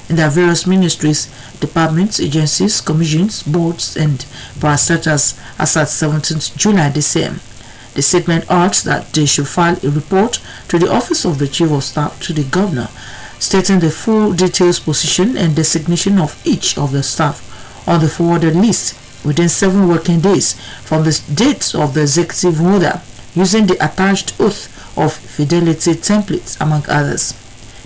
in their various ministries, departments, agencies, commissions, boards, and parastatals as at 17th July this year. The statement urged that they should file a report to the Office of the Chief of Staff to the Governor, stating the full details, position, and designation of each of the staff on the forwarded list within 7 working days from the date of the executive order, using the attached oath of fidelity templates, among others.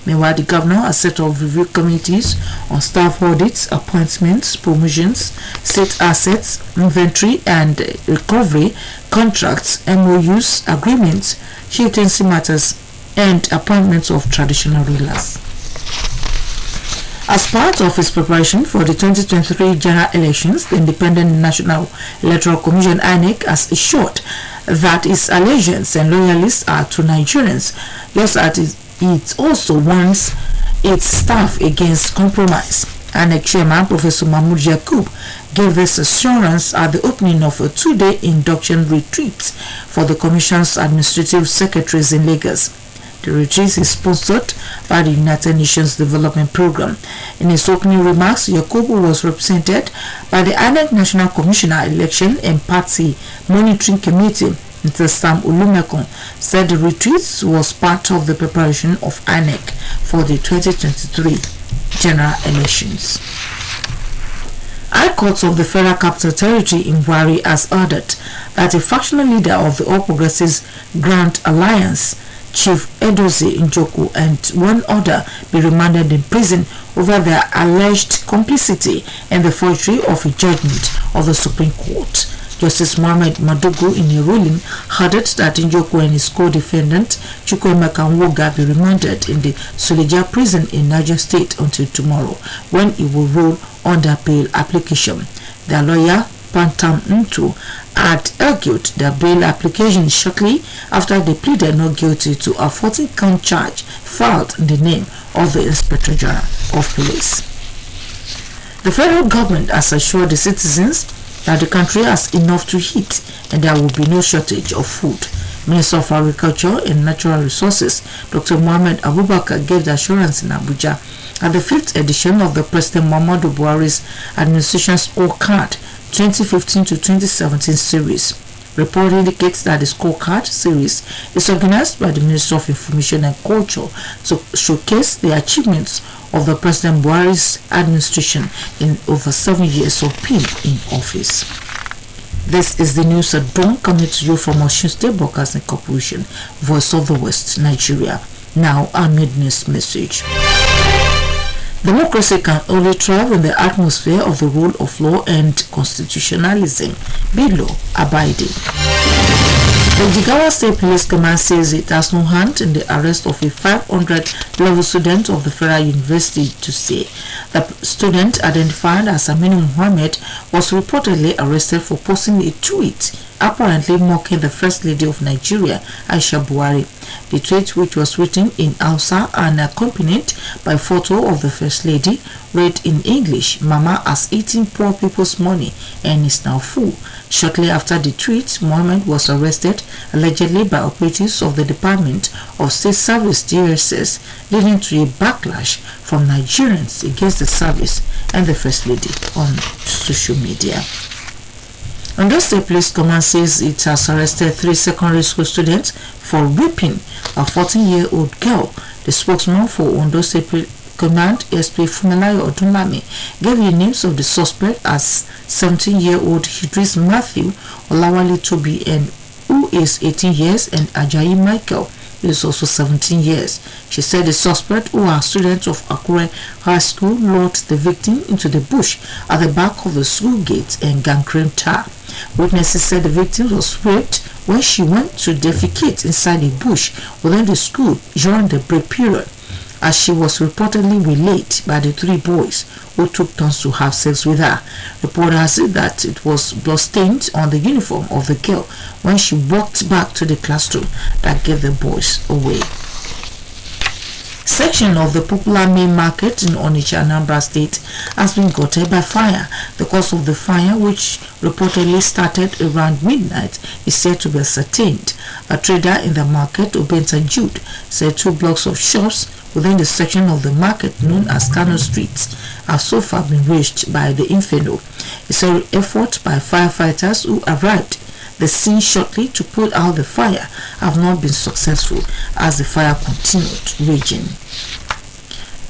Meanwhile, the Governor has set up review committees on staff audits, appointments, promotions, state assets, inventory and recovery, contracts, MOUs, agreements, chieftaincy matters, and appointments of traditional rulers. As part of its preparation for the 2023 general elections, the Independent National Electoral Commission (INEC) has assured that its allegiance and loyalists are to Nigerians, just as it also warns its staff against compromise. INEC Chairman Professor Mahmoud Yakub gave this assurance at the opening of a 2-day induction retreat for the Commission's administrative secretaries in Lagos. The retreat is sponsored by the United Nations Development Programme. In his opening remarks, Yakubu was represented by the INEC National Commissioner Election and Party Monitoring Committee. Mr. Sam Olumekun said the retreat was part of the preparation of INEC for the 2023 general elections. High Court of the Federal Capital Territory in Wari has ordered that a factional leader of the All Progressives Grand Alliance, Chief Edozie Njoku, and one other be remanded in prison over their alleged complicity in the forgery of a judgment of the Supreme Court. Justice Mohammed Madugu, in a ruling, ordered that Njoku and his co-defendant Chukwuemeka Nwoga be remanded in the Suleja prison in Niger State until tomorrow, when he will rule on their bail application. Their lawyer, Pantam Ntu, had argued their bail application shortly after they pleaded not guilty to a 14-count charge filed in the name of the Inspector General of Police. The federal government has assured the citizens that the country has enough to eat and there will be no shortage of food. Minister of Agriculture and Natural Resources, Dr. Mohammed Abubakar, gave the assurance in Abuja at the 5th edition of the President Muhammadu Buhari's Administration Scorecard 2015 to 2017 series. Report indicates that the scorecard series is organized by the Ministry of Information and Culture to showcase the achievements of the President Buhari's administration in over 7 years of being in office. This is the news at dawn, coming to you from Osun State Broadcasting Corporation, Voice of the West, Nigeria. Now, our news message. Democracy can only thrive in the atmosphere of the rule of law and constitutionalism. Be law abiding. The Jigawa State Police Command says it has no hand in the arrest of a 500-level student of the Federal University to say. The student, identified as Aminu Muhammad, was reportedly arrested for posting a tweet apparently mocking the First Lady of Nigeria, Aisha Buhari. The tweet, which was written in Hausa and accompanied by a photo of the First Lady, read in English, "Mama has eaten poor people's money and is now full." Shortly after the tweet, Muhammad was arrested, allegedly by operatives of the Department of State Service (DSS), leading to a backlash from Nigerians against the service and the First Lady on social media. Ondo State Police Command says it has arrested 3 secondary school students for raping a 14-year-old girl. The spokesman for Ondo State Command, SP Funmilayo Odunlami, gave the names of the suspect as 17-year-old Idris Matthew Olawale Tobi, and who is 18 years, and Ajayi Michael, who is also 17 years. She said the suspect, who are students of Akure High School, lured the victim into the bush at the back of the school gate and gang-raped her. Witnesses said the victim was raped when she went to defecate inside a bush within the school during the break period, as she was reportedly waylaid by the 3 boys who took turns to have sex with her. Reporters said that it was bloodstained on the uniform of the girl when she walked back to the classroom that gave the boys away. Section of the popular main market in Onitsha, Anambra State, has been gutted by fire. The cause of the fire, which reportedly started around midnight, is said to be ascertained. A trader in the market, Obenta Jude, said 2 blocks of shops within the section of the market known as Kano Street have so far been reached by the inferno. A sorry effort by firefighters who arrived the scene shortly to put out the fire have not been successful as the fire continued raging.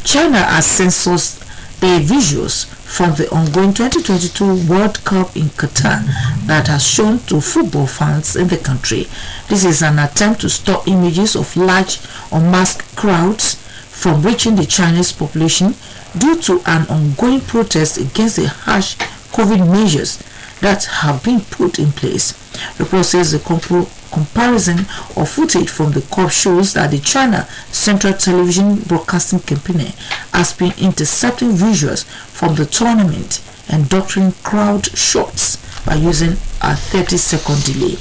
China has censored the visuals from the ongoing 2022 World Cup in Qatar that has shown to football fans in the country. This is an attempt to stop images of large unmasked crowds from reaching the Chinese population due to an ongoing protest against the harsh COVID measures that have been put in place. Report says the comparison of footage from the cup shows that the China Central Television Broadcasting Company has been intercepting visuals from the tournament and doctoring crowd shots by using a 30-second delay.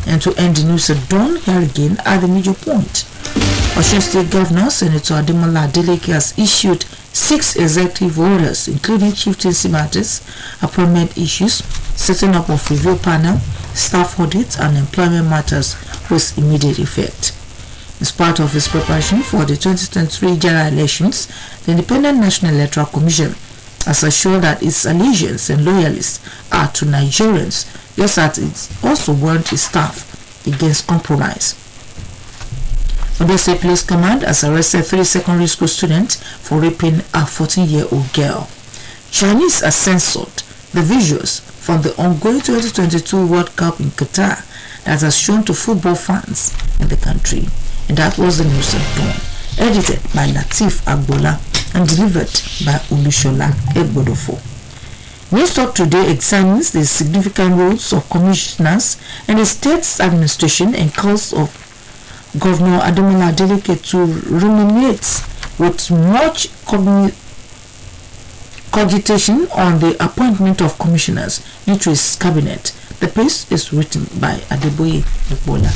And to end the news at dawn, here again are the major points. Osun State Governor Senator Ademola Adeleke has issued 6 executive orders, including chieftaincy matters, appointment issues, setting up of review panel, staff audits, and employment matters with immediate effect. As part of its preparation for the 2023 general elections, the Independent National Electoral Commission has assured that its allegiance and loyalists are to Nigerians, just as it also warned its staff against compromise. Ondo State Police Command has arrested 3 secondary school students for raping a 14-year-old girl. Chinese has censored the visuals from the ongoing 2022 World Cup in Qatar that has shown to football fans in the country. And that was the news at dawn, edited by Latif Agbola and delivered by Olushola Egbodofo. News Talk today examines the significant roles of commissioners and the state's administration and calls of Governor Ademola Adeleke to ruminate with much cogitation on the appointment of commissioners into his cabinet. The piece is written by Adeboye Dubola.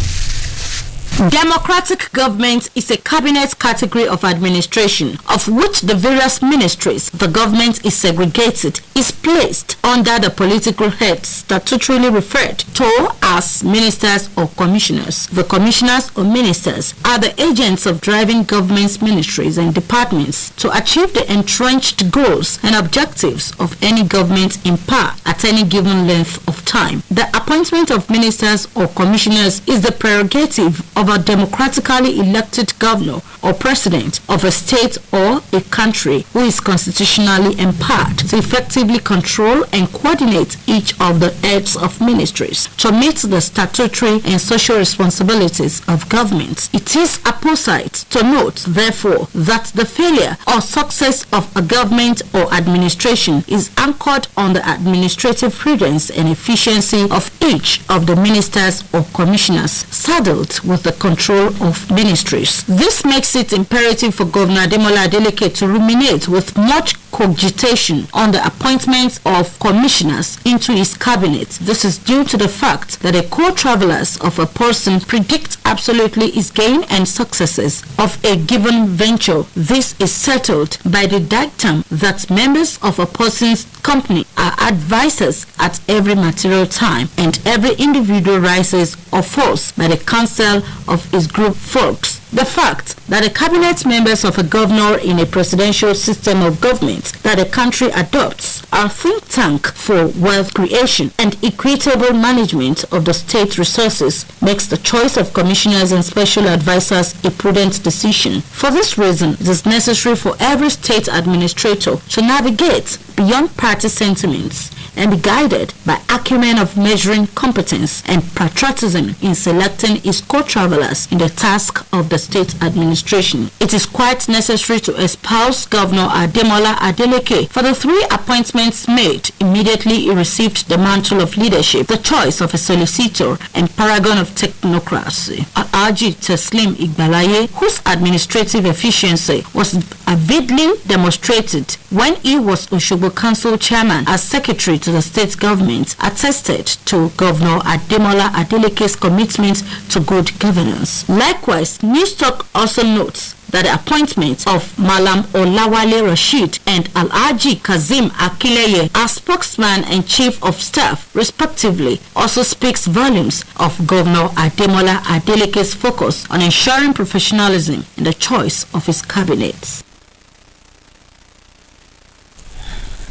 Democratic government is a cabinet category of administration of which the various ministries the government is segregated is placed under the political heads statutorily referred to as ministers or commissioners. The commissioners or ministers are the agents of driving government's ministries and departments to achieve the entrenched goals and objectives of any government in power at any given length of time. The appointment of ministers or commissioners is the prerogative of a democratically elected governor or president of a state or a country who is constitutionally empowered to effectively control and coordinate each of the heads of ministries to meet the statutory and social responsibilities of government. It is apposite to note, therefore, that the failure or success of a government or administration is anchored on the administrative prudence and efficiency of each of the ministers or commissioners saddled with the control of ministries. This makes it imperative for Governor Ademola Adeleke to ruminate with much cogitation on the appointment of commissioners into his cabinet. This is due to the fact that the co-travelers of a person predict absolutely his gain and successes of a given venture. This is settled by the dictum that members of a person's company are advisors at every material time, and every individual rises or falls by the counsel of his group folks. The fact that the cabinet members of a governor in a presidential system of government that a country adopts are think tank for wealth creation and equitable management of the state resources makes the choice of commissioners and special advisors a prudent decision. For this reason, it is necessary for every state administrator to navigate beyond party sentiments and be guided by acumen of measuring competence and patriotism in selecting his co-travelers in the task of the state administration. It is quite necessary to espouse Governor Ademola Adeleke for the 3 appointments made immediately he received the mantle of leadership, the choice of a solicitor and paragon of technocracy, Alhaji Teslim Igbalaye, whose administrative efficiency was avidly demonstrated when he was Osogbo Council Chairman as Secretary to the state government, attested to Governor Ademola Adeleke's commitment to good governance. Likewise, News Talk also notes that the appointment of Malam Olawale Rashid and Alhaji Kazim Akileye as spokesman and chief of staff, respectively, also speaks volumes of Governor Ademola Adeleke's focus on ensuring professionalism in the choice of his cabinet.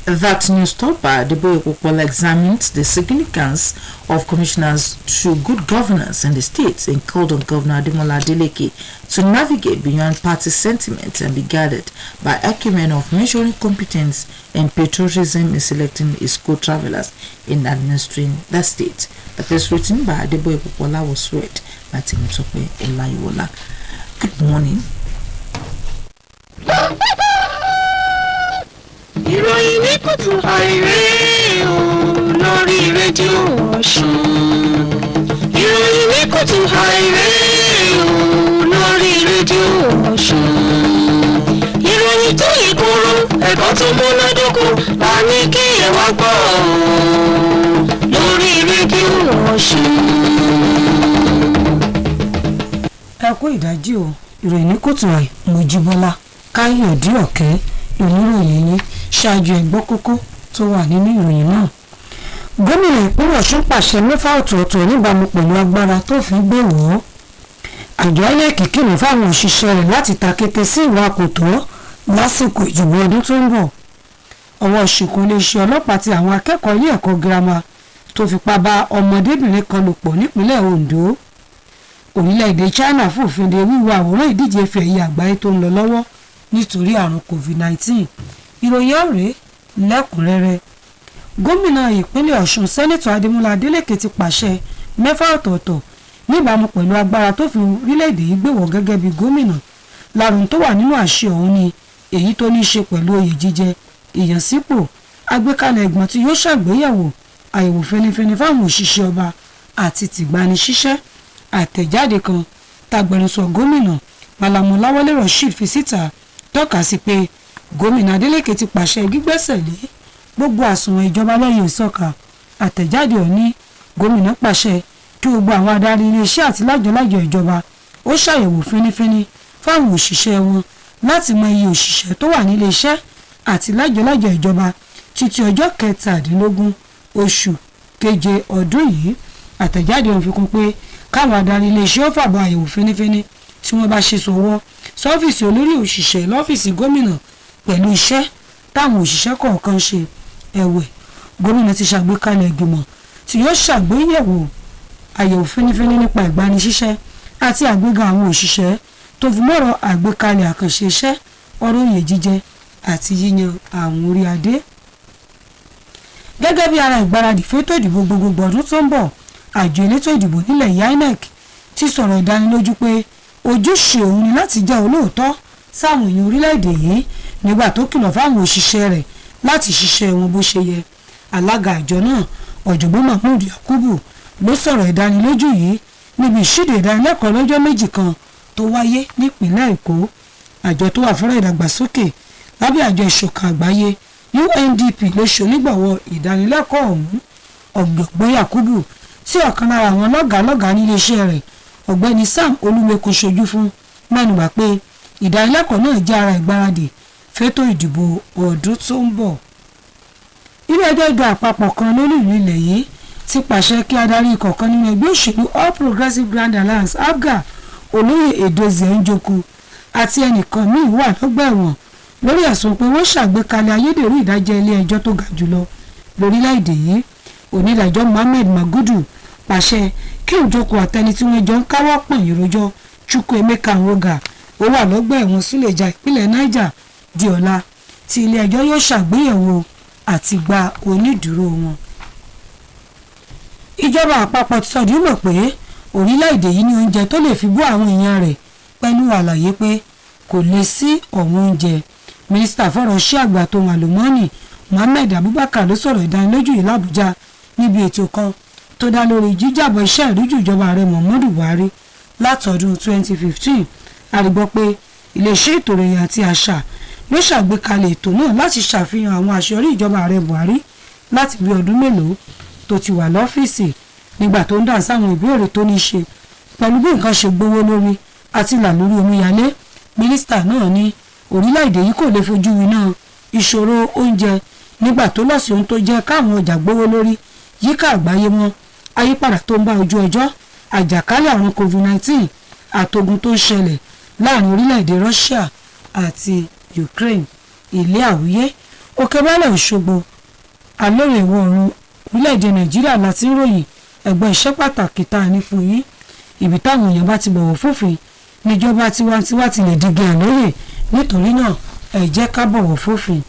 That newspaper, the Boy examined the significance of commissioners to good governance in the states and called on Governor Ademola Adeleke to navigate beyond party sentiment and be guided by acumen of measuring competence and patriotism in selecting his co-travelers in administering the state. The piece written by Adeboye Popola was read by Timotokwe Olayiwola. Good morning. Ìròyìn ní kùtù àìrè o lórí rédíò Ọ̀ṣun. Ìròyìn ní kùtù àìrè o lórí rédíò Ọ̀ṣun. Ìròyìn tó yẹ kóró ẹ̀kọ́ tó múnádóko la ní kí ẹ wá gbọ́ lórí rédíò Ọ̀ṣun. Ẹ kú ìdájí o, ìròyìn ní kùtù àì Mojíbọ́lá Káyọ̀dé Ọ̀kẹ́ oníròyìn yín ṣáájú ẹgbọ́ kókó tó wà nínú ìròyìn náà. Gómìnà ìpínlẹ̀ Ọ̀ṣun pàṣẹ 6 ọ̀tọ̀ọ̀tọ̀ níbàámu pẹ̀lú agbára tó fi gbé wò ó. Àjọ INEC kìlọ̀ fáwọn òṣìṣẹ́ rẹ̀ láti ta kété sí ìwà àkótó lásìkò ìdìbò ọdún tó ń bọ̀. Ọwọ́ ṣìkún iléeṣẹ́ ọlọ́pàá ti àwọn akẹ́kọ̀ọ́ ilé ẹ̀kọ́ girama tó fipá bá ọmọdébìnrin kan lò pọ̀ nípínlẹ̀ Ondo. Orílẹ̀-èdè China fòfin de wíwo àwòrán ìdíje ife ẹ̀yẹ àgbáyé tó ń lọ lọ́wọ́ nítorí àrùn COVID-19. Ìròyìn ọ̀rẹ́ lẹ́kùnrẹ́rẹ́. Gómìnà ìpínlẹ̀ Ọ̀ṣun Sẹ́nẹ́tọ̀ Adémọ́lá Adélékè ti pàṣẹ 6 ọ̀tọ̀ọ̀tọ̀ níbàámu pẹ̀lú agbára tó fi orílẹ̀-èdè yìí gbé wọ̀ gẹ́gẹ́ bí gómìnà. Lárùn tó wà nínú àṣẹ ọ̀hún ni èyí tó ní í ṣe pẹ̀lú oyè jíjẹ, ìyànsípò, àgbékalẹ̀ ìgbìmọ̀ tí yóò ṣàgbéyẹ̀wò àyẹ̀wò fẹnifẹni fáwọn òṣìṣẹ́ ọba àti tìgbanisíṣẹ́. Àtẹ̀jáde kan tàgbẹ̀rùsọ gómìnà Malam Olawale Rashid fi síta tọ́ka sí pé gómìnà Adélékè ti pàṣẹ gbígbẹ́sẹ̀ lé gbogbo àsùnwọ̀n ìjọba lẹ́yìn ìsọ̀ka. Àtẹ̀jáde ọ̀ní gómìnà pàṣẹ kí gbogbo àwọn adarí iléeṣẹ́ àti lájọlájọ ìjọba ó ṣàyẹ̀wò fínífíní fáwọn òṣìṣẹ́ wọn láti mọ iye òṣìṣẹ́ tó wà nílé iṣẹ́ àti lájọlájọ ìjọba títí ọjọ́ 17 oṣù keje ọdún yìí. Àtẹ̀jáde ọ̀hún fi kún pé káwọn adarí iléeṣẹ́ ó fàbọ̀ àyẹ̀wò fínífíní tí wọ́n bá ṣe sọ̀wọ́ sọ́fíìsì olórí òṣìṣẹ́ lọ́fíìsì gómìnà pẹ̀lú iṣẹ́ táwọn òṣìṣẹ́ kọ̀ọ̀kan ṣe. Ẹ̀wẹ̀, gómìnà ti ṣàgbékalẹ̀ ìgbìmọ̀ tí yóò ṣàgbéyẹ̀wò àyẹ̀wò fínífíní nípa ìgbanisíṣẹ́ àti àgbéga àwọn òṣìṣẹ́ tó fi mọ́rọ̀ àgbékalẹ̀ àkànṣe iṣẹ́, ọ̀rọ̀ oyè jíjẹ àti yíyan àwọn orí adé. Gẹ́gẹ́ bí ara ìgbáradì fétò ìdìbò gbogbogbò ọdún tó ń bọ̀, àjọ elétò ìdìbò nílẹ̀ yìí INEC ti sọ̀rọ̀ ìdánilójú pé ojúṣe òun ni láti jẹ́ olóòótọ́ sáwọn èèyàn orílẹ̀-èdè yìí nígbà tó kìlọ̀ fáwọn òṣìṣẹ́ rẹ̀ láti ṣiṣẹ́ wọn bó ṣe yẹ. Alága àjọ náà ọ̀jọ̀gbọ́n Mahmood Yakubu ló sọ̀rọ̀ ìdánilójú yìí níbi ìṣíde ìdánilẹ́kọ̀ọ́ lọ́jọ́ méjì kan tó wáyé nípìnlẹ̀ Èkó. Àjọ tó wà fọ́rọ̀ ìdàgbàsókè lábẹ́ àjọ ìṣọ̀kan àgbáyé UNDP ló ṣonígbọ̀wọ́ ìdánilẹ́kọ̀ọ́ ọ̀hún. Ọ̀jọ̀gbọ́n Yakubu tí ọ̀kan lára àwọn lọ́gàálọ́gàá nílé iṣẹ́ rẹ̀ ọ̀gbẹ́ni Sam Olúmekun ṣojú fún mẹ́nubà pé ìdánilẹ́kọ̀ọ́ náà jẹ́ ara ìgbáradì fétò ìdìbò ọdún tó ń bọ̀. Ilé ẹjọ́ ìjọ àpapọ̀ kan lórí ìlú ilẹ̀ yìí ti pàṣẹ kí adarí kọ̀ọ̀kan nínú ẹgbẹ́ òṣèlú All Progressives Grand Alliance APGA olóyè Edozie Njoku àti ẹnìkan míì wà lọ́gbà ẹ̀wọ̀n lórí ẹ̀sùn pé wọ́n ṣàgbékalẹ̀ ayédèrú ìdájọ́ ilé ẹjọ́ tó ga jùlọ lórílẹ̀‐èdè yìí. Onídàájọ́ Mohammed Magudu pàṣẹ kí Njoku àtẹni tí wọ́n jọ ń káwọ́ pọ̀nyìn rojọ́ Chukwuemeka Nwoga ó wà lọ́gbà ẹ̀wọ̀n Suleja ìpínlẹ̀ Niger di ọ̀la tí ilé ẹjọ́ yóò ṣàgbéyẹ̀wò àti gba onídùúró wọn. Ìjọba àpapọ̀ ti sọ dímọ̀ pé orílẹ̀-èdè yìí ní oúnjẹ tó lè fi bọ́ àwọn èèyàn rẹ̀ pẹ̀lú àlàyé pé kò lè sí ọ̀wọ́n oúnjẹ. Mínísítà fọ̀rọ̀ ṣí àgbà tó wà lómọ́ọ̀nì Mohammed Abubakar ló sọ̀rọ̀ ìdánilójú yìí l'Àbújá níbi ètò kan tó dá lórí jíjàbọ̀ iṣẹ́ ìríjú ìjọba ààrẹ Muhammadu Buhari látọdún 2015. Àrígbọ́ pé iléeṣẹ́ ètò ìròyìn àti àṣà ló ṣàgbékalẹ̀ ètò náà láti ṣàfihàn àwọn àṣeyọrí ìjọba ààrẹ Buhari láti bí ọdún mélòó tó ti wà lọ́fíìsì nígbà tó ń dá sáwọn ìbéèrè tó ní ṣe pẹ̀lú bí nǹkan ṣe gbówó lórí àti là lórí omíyalé mínísítà náà ní orílẹ̀-èdè yìí kò lè fojú winá ìṣòro oúnjẹ nígbà tó lọ sí ohun tó jẹ́ káwọn ọjà gbówó lórí yíká àgbáyé mọ́ àyípadà tó ń bá ojú ọjọ́ àjàkálẹ̀ àrùn COVID-19 àtogun tó ń ṣẹlẹ̀ láàrin orílẹ̀-èdè Russia àti Ukraine. Ilé àwíyé Òkèbalẹ̀ Òṣogbo alóore ìwọ̀ oòrùn orílẹ̀-èdè Nàìjíríà láti ń ròyìn ẹ̀gbọ́n iṣẹ́ pàtàkì tá a ní fún yín. Ibi táwọn èèyàn bá ti bọ̀wọ̀ fófin níjọba tiwantiwa ti lè digi àlóyè, nítorí náà ẹ jẹ́ ká bọ̀wọ̀ fófin.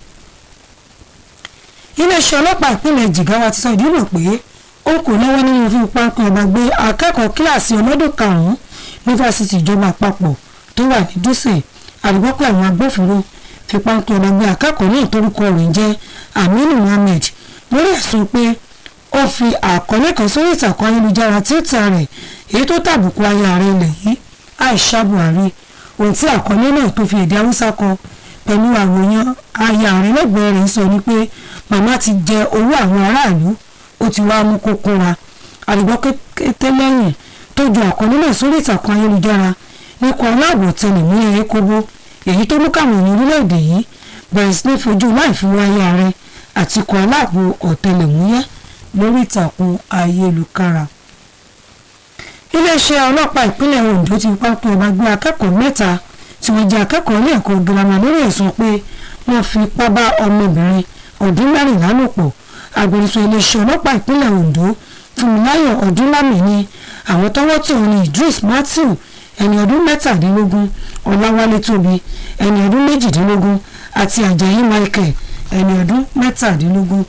Iléeṣẹ́ ọlọ́pàá ìpínlẹ̀ Jigawa ti sọ ìdí mọ̀ pé ó kò lọ́wọ́ nínú òfin pápá ọba gbé akẹ́kọ̀ọ́ kíláàsì ọlọ́dún karùn-ún ní fásitì ìjọba àpapọ̀ tó wà ní Dúsè. Àdìgbọ́pọ̀ àwọn agbófinró fi pápá ọba gbé akẹ́kọ̀ọ́ náà torúkọ rẹ̀ jẹ́ Aminu Mohammed lórí ẹ̀sùn pé ó fi àkọlé kan sórí ìtàkùn ayélujára Twitter rẹ̀ èyí tó tàbùkù aya ààrẹ ilẹ̀ yìí Aisha Buhari. Ohun tí àkọlé náà tó fi èdè Haúsá kọ pẹ̀lú àwòrán aya ààrẹ lẹ́gbẹ̀ẹ́ rẹ̀ sọ ni pé màmá ti jẹ owó àwọn aráàlú, ó ti wá mú kókó wa. Àdìgbọ́ kété lẹ́yìn tó ju àkọlé náà sórí ìtàkùn ayélujára nípa aláàbò tẹlẹ̀múyẹ́ Ekobo èyí tó mú káwọn èèyàn orílẹ̀-èdè yìí bẹ̀rẹ̀ sí ní fojú láìfún aya ààrẹ àti ikọ̀ aláàbò ọ̀tẹlẹ̀múyẹ́ lórí ìtàkùn ayélujára. Iléeṣẹ́ ọlọ́pàá ìpínlẹ̀ Ondo ti pápá ọba gbé akẹ́kọ̀ọ́ mẹ́ta tí wọ́n jẹ́ akẹ́kọ̀ọ́ ilé ẹ̀kọ́ girama lórí ẹ̀sùn pé wọ́n fi ipá bá ọmọbìnrin ọdún mẹ́rìnlá lò pọ̀. Agbẹnusọ iléeṣẹ́ ọlọ́pàá ìpínlẹ̀ Ondo Fúnmiláyọ̀ Ọdúnlámì ní àwọn tọ́wọ́ tí òun ní Idris Matthew ẹni ọdún mẹ́tàdínlógún, Ọláwálé Tóbi ẹni ọdún méjìdínlógún àti Àjàyí Michael ẹni ọdún mẹ́tàdínlógún.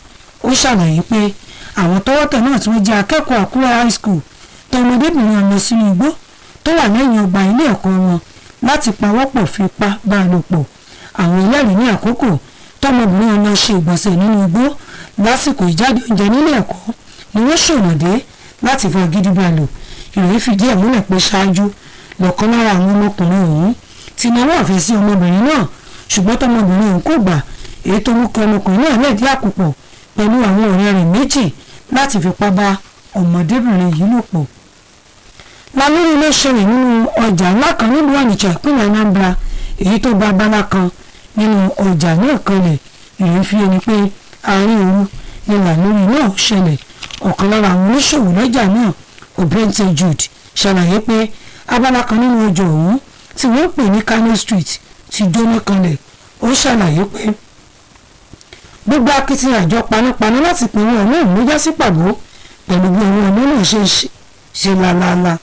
Ó ṣàlàyé pé àwọn tọ́wọ́ tẹ̀ náà tí wọ́n jẹ́ akẹ́kọ̀ọ́ Àkúrẹ́ high school tọmọdébìnrin ọmọ sínú igbó tó wà lẹ́yìn ọgbà ilé ẹ̀kọ́ wọn láti pawọ́pọ̀ fi ipá bá a lò pọ̀. Àwọn ẹlẹ́rìí ní àkókò tọmọbìnrin ọmọ ṣe ìgbọ̀nsẹ̀ nínú igbó lásìkò ìjáde oúnjẹ nílé ẹ̀kọ́ ni wọ́n ṣònàdé láti fa gidi bá a lò. Ìròyìn fìdí ẹ̀ múlẹ̀ pé ṣáájú lọ́kàn lára àwọn ọmọkùnrin ọ̀hún ti náwó àfẹ́ sí ọmọbìnrin náà, ṣùgbọ́n tọmọbìnrin ọ̀hún kò gbà, èyí tó mú kí ọmọkùnrin náà lẹ́ẹ̀dí àkùpọ̀ pẹ̀lú àwọn ọ̀rẹ́ rẹ̀ méjì láti fipá bá ọmọdébìnrin yìí lò pọ̀. Lálórí ló ṣẹlẹ̀ nínú ọjà ńlá kan nílùú Onitsha ìpínlẹ̀ Anambra èyí tó bá abala kan nínú ọjà náà kanlẹ̀. Ìròyìn fi ẹni pé àárín òru ni lálórí náà ṣẹlẹ̀. Ọ̀kan lára àwọn oníṣòwò lọ́jà náà Obrente Jude ṣàlàyé pé abala kan nínú ọjà ọ̀hún tí wọ́n pè ní Kano Street ti jóná kanlẹ̀. Ó ṣàlàyé pé gbogbo akitiyan àjọ panápaná láti pinnu ọ̀nà ìmújá sí pàbó pẹ̀lú bí àwọn ọ̀nà náà ṣe lálálá.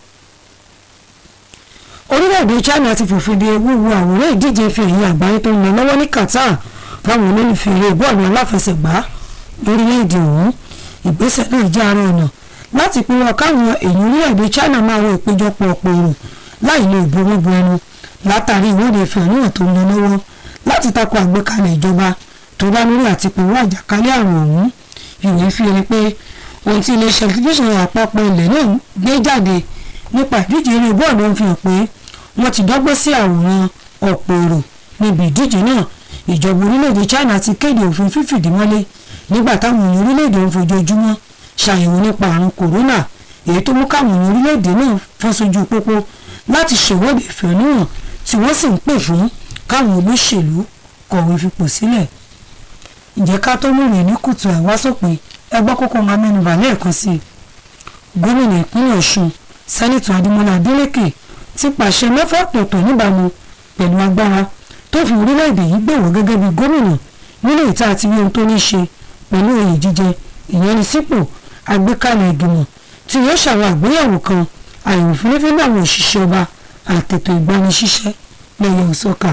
Orílẹ̀-èdè China ti fòfin de wíwo àwòrán ìdíje ife ẹ̀yẹ àgbáyé tó ń lọ lọ́wọ́ ní Qatar fáwọn olólùfẹ́ eré bọ́ọ̀lù aláfẹsẹ̀gbá lórílẹ̀-èdè ọ̀hún. Ìgbésẹ̀ náà jẹ́ ara ọ̀nà láti pinnu káwọn èèyàn orílẹ̀-èdè China máa wọ ìpéjọpọ̀ ọ̀pọ̀ èrò láì lo ìbomúbo ẹnu látàrí ìwọ́de ìfẹ́ náà tó ń lọ lọ́wọ́ láti tako àgbékalẹ̀ ìjọba tó bá lórí àti pẹ̀lú àjàkálẹ̀ àrùn ọ̀hún. Ìwé fi hàn pé ohun tí iléeṣẹ́ tẹlifíṣàn àpapọ̀ ilẹ̀ náà gbé jáde nípa ìdíje eré bọ́ọ̀lù ń fi hàn pé wọ́n ti dọ́gbọ́n sí àwòrán ọ̀pọ̀ èrò níbi ìdíje náà. Ìjọba orílẹ̀-èdè China ti kéde òfin fífìdí mọ́lé nígbà táwọn èèyàn orílẹ̀-èdè ń fojoojúmọ́ ṣàyẹ̀wò nípa àrùn kòrónà èyí tó mú káwọn èèyàn orílẹ̀-èdè náà fọ́n sójú pópó láti ṣèwọ́de ìfẹ̀hónúhàn tí wọ́n sì ń pè fún káwọn olóṣèlú kọ̀wé fipò sílẹ̀. Ǹjẹ́ ká tó mú rè ní kùtù àìwá sópin ẹgbọ́ kókó máa mẹ́nubà lẹ́ẹ̀kan sí i. Gómìnà ìpínlẹ̀ Ọ̀ṣun Sẹ́nitọ̀ Adémọ́lá Adélékè ti pàṣẹ 6 ọ̀tọ̀ọ̀tọ̀ níbàámu pẹ̀lú agbára tó fi orílẹ̀-èdè yìí gbèrò gẹ́gẹ́ bí gómìnà nínú ìta àti ohun tó ní ṣe pẹ̀lú oyè jíjẹ, ìyanisípò, àgbékalẹ̀ ìgbìmọ̀ tí yóò ṣàwọn àgbéyẹ̀wò kan, àyẹ̀wò fínífíní àwọn òṣìṣẹ́ ọba àtètò ìgbanisíṣẹ́ lẹ́yẹ òsọ́kà.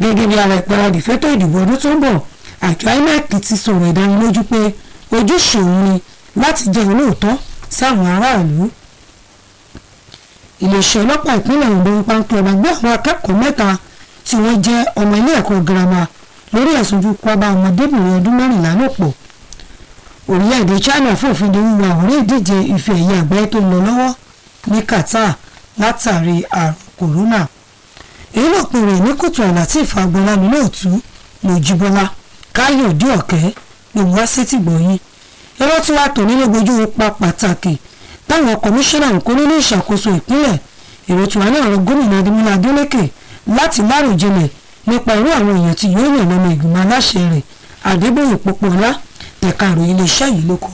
Gẹ́gẹ́ bí ara ìparadì fẹ́tọ̀ ìdìbò ọdún tó ń bọ̀, àjọ INEC ti sọ̀rọ̀ ìdánilójú pé ojúṣe òun ni láti jẹ́ olóòótọ́ sáwọn aráàlú. Iléeṣẹ́ ọlọ́pàá ìpínlẹ̀ Ondo ń páńpẹ́ ọba gbé àwọn akẹ́kọ̀ọ́ mẹ́ta tí wọ́n jẹ́ ọmọ ilé ẹ̀kọ́ girama lórí ẹ̀sùn fipá bá ọmọdébìnrin ọdún 14 lò pọ̀. Orílẹ̀-èdè China fòfin de wíwo àwòrán ìdíje ife ẹ̀yẹ àgbáyé tó ń lọ lọ́wọ́ ní Qatar látàrí àrùn kòrónà. Èyí náà pè rè ní kùtù àìlàtí ìfagbọ́lá lóòtú Mojíbọ́lá Káyọ̀dé Ọ̀kẹ́ lòun wá sétí gbọ̀nyìn. Ẹ̀rọ tí wàá tò nínú gbójú ipa pàtàkì táwọn kọmíṣánná ń kó nínú ìṣàkóso ìpínlẹ̀. Èrò tí wàá ní ọ̀rọ̀ gómìnà Adémọ́lá Adélékè láti láròjinlẹ̀ nípa irú àwọn èèyàn tí yóò yàn lọ́mọ ìgbìmọ̀ aláṣẹ rẹ̀. Adébóyè Pópóọlá ẹ̀ka ìròyìn iléeṣẹ́ yìí ló kọ.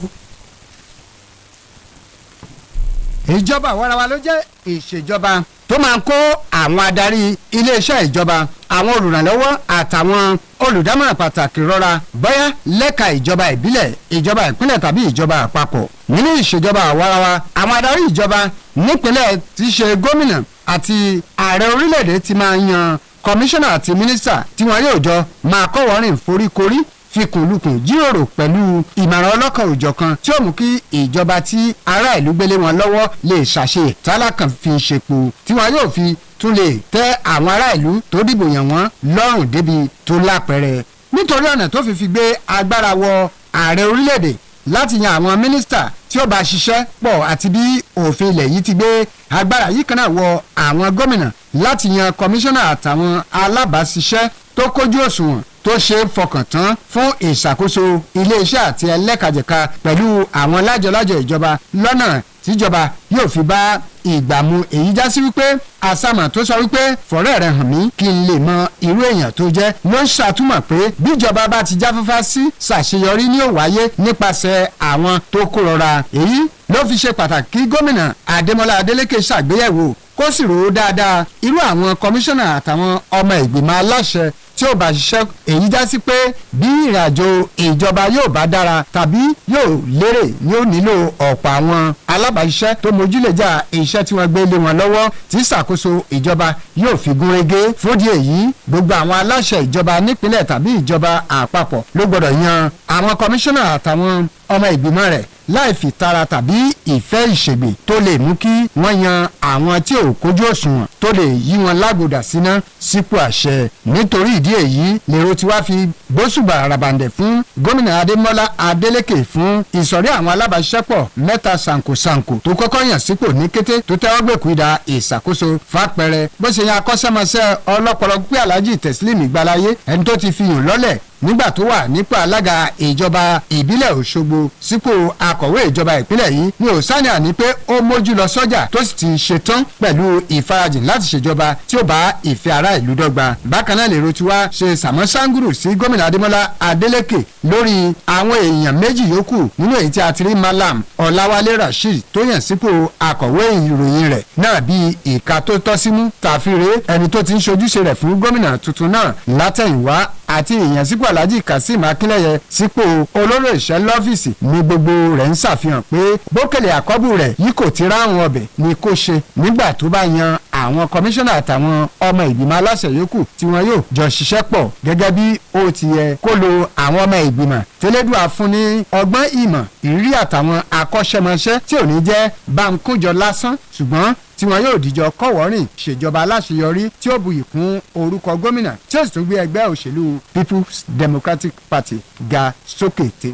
ìjọba àwarawa ló jẹ́ ìṣèjọba tó máa ń kó àwọn adarí iléeṣẹ́ ìjọba, àwọn olùrànlọ́wọ́ àtàwọn olùdámọ̀ràn pàtàkì rọra bóyá lẹ́ka ìjọba ìbílẹ̀, ìjọba ìpínlẹ̀ tàbí ìjọba àpapọ̀. nínú ìṣèjọba àwarawa, àwọn adarí ìjọba nípínlẹ̀ tí í ṣe gómìnà àti ààrẹ orílẹ̀-èdè ti máa yan kọmíṣánná àti mínísítà tí wọn yóò jọ máa kọ́wọ́rìn foríkorí fikùnlukùn jíròrò pẹ̀lú ìmọ̀ràn ọlọ́kan òjọ̀kan tí ó mú kí ìjọba tí ará ìlú gbélé wọn lọ́wọ́ lè ṣàṣe tálákàn fi ṣepo tí wọn yóò fi tún lè tẹ́ àwọn ará ìlú tó dìbò yàn wọ́n lọ́rùn débi tó lápẹẹrẹ. nítorí ọ̀nà tó fi gbé agbára wọ ààrẹ orílẹ̀-èdè láti yan àwọn mínísítà tí ó bá ṣiṣẹ́ pọ̀ àti bí òfin ilẹ̀ yìí ti gbé agbára yìí kan náà wọ àwọn gómìnà láti yan kọmíṣánná àtàwọn alábàáṣiṣẹ́ tó kójú òṣùwọ̀n tó ṣe é fọkàn tán fún ìṣàkóso iléeṣẹ́ àti ẹlẹ́kajẹ̀ka pẹ̀lú àwọn lájọlájọ ìjọba lọ́nà tíjọba yóò fi bá ìgbà mu. èyí já sí wípé àsámà tó sọ wípé fọ̀rẹ́ rẹ̀ hàn mí kí n lè mọ irú èèyàn tó jẹ́ ló ń ṣàtúmọ̀ pé bíjọba bá ti jáfáfá sí ṣàṣeyọrí ní ó wáyé nípasẹ̀ àwọn tó kó rọra. èyí ló fi ṣe pàtàkì kí gómìnà Adémọ́lá Adélékè ṣàgbéyẹ̀wò kó sì rò ó dáadáa irú àwọn kọmíṣánná àtàwọn ọmọ ìgbìmọ̀ aláṣẹ tí ó bá ṣiṣẹ́. èyí já sí pé bí ìrìnàjò ìjọba yóò bá dára tàbí yóò lérè ni ó nílò ọ̀pọ̀ àwọn alábàáṣiṣẹ́ tó mójúlẹ̀jà iṣẹ́ tí wọ́n gbé lé wọn lọ́wọ́ tí ìṣàkóso ìjọba yóò fi gún régé. fúdí èyí gbogbo àwọn aláṣẹ ìjọba nípínlẹ̀ tàbí ìjọba àpapọ̀ ló gbọ́dọ̀ yan àwọn kọmíṣánná àtàwọn ọmọ ìgbìmọ̀ rẹ̀ láì fi tara tàbí ìfẹ́ ìṣègbè tó lè mú kí wọ́n yan àwọn tí ò kójú òṣùwọ̀n tó lè yí wọn lágbòdà síná sípò àṣẹ. nítorí ìdí èyí lèrò tí wàá fi gbósùbà ràbàǹdẹ̀ fún gómìnà Adémọ́lá Adélékè fún ìsọ̀rí àwọn alábàáṣiṣẹ́pọ̀ mẹ́ta ṣàǹkóṣàǹkó tó kọ́kọ́ yàn sípò ní kété tó tẹ́wọ́ gbèkú ìdá ìṣàkóso. fàpẹẹrẹ bó ṣe yan akọ́ṣẹ́mọṣẹ́ ọlọ́pọlọ pé Alhaji Teslim Ìgbàláyé ẹni tó ti fi hàn lọ́lẹ̀ nígbà tó wà nípò alága ìjọba ìbílẹ̀ Òṣogbo sípò akọ̀wé ìjọba ìpínlẹ̀ yìí ni ò sáni àní pé ó mójú lọ sọ́jà tó sì ti ṣetán pẹ̀lú ìfarajìn láti ṣèjọba tí ó bá ìfẹ́ ará ìlú dọ́gba. bákan náà lèrò tí wá ṣe sàmọ́ sángúrù sí gómìnà Adémọ́lá Adélékè lórí àwọn èèyàn méjì yòókù nínú èyí tí a ti rí Malam Ọláwálé Rasheed tó yàn sípò akọ̀wé ìròyìn rẹ̀ náà bí ìka tó tọ́ símú tàfíré ẹni tó ti ń ṣojúṣe rẹ̀ fún gómìnà tuntun náà látẹ̀yìnwá àti èèyàn sípò Alhaji Kazeem Akínlẹ́yẹ sípò olóró ìṣẹ́ lọ́fíìsì ní gbogbo rẹ̀ ń ṣàfihàn pé bókèlè àkọ́bù rẹ̀ yìí kò ti ráhùn ọbẹ̀ ni kò ṣe nígbà tó bá yan àwọn kọmíṣánná àtàwọn ọmọ ìgbìmọ̀ aláṣẹ yòókù tí wọn yóò jọ ṣiṣẹ́ pọ̀ gẹ́gẹ́ bí ó ti yẹ kó lo àwọn ọmọ ìgbìmọ̀ tẹ́lẹ̀dùà fún ní ọgbọ́n ìmọ̀ ìrírí àtàwọn akọ́ṣẹ́mọṣẹ́ tí ò ní jẹ́ báńkójọ lásán ṣùgbọ́n tí wọn yóò dìjọ kọ́wọ́rìn ṣèjọba aláṣeyọrí tí ó buyì kún orúkọ gómìnà tí ó sì tún gbé ẹgbẹ́ òṣèlú People's Democratic Party ga sókè té.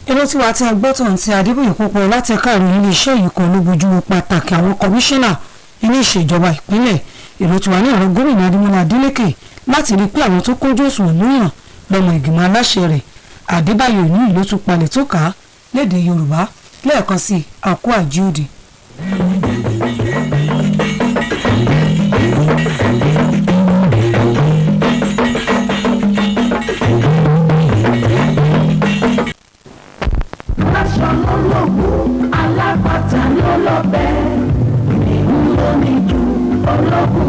èrò tí wàá tí a gbọ́ tàn tí Adébóyè Pópóọlá láti ẹ̀ka ìròyìn iléeṣẹ́ yìí kan ló bójú pàtàkì àwọn kọmíṣánná nínú ìṣèjọba ìpínlẹ̀. èrò tí wàá ní ọ̀rọ̀ gómìnà Adémọ́lá Adélékè láti rí pé àwọn tó kójú òṣùwọ̀n lóyàn lọ́mọ ìgbìmọ̀ aláṣẹ rẹ̀. Adébáyọ̀ ní ìlú tún palẹ̀ tó kà á lédè Yorùbá lẹ́ẹ̀kan sí àkó àjíòdì.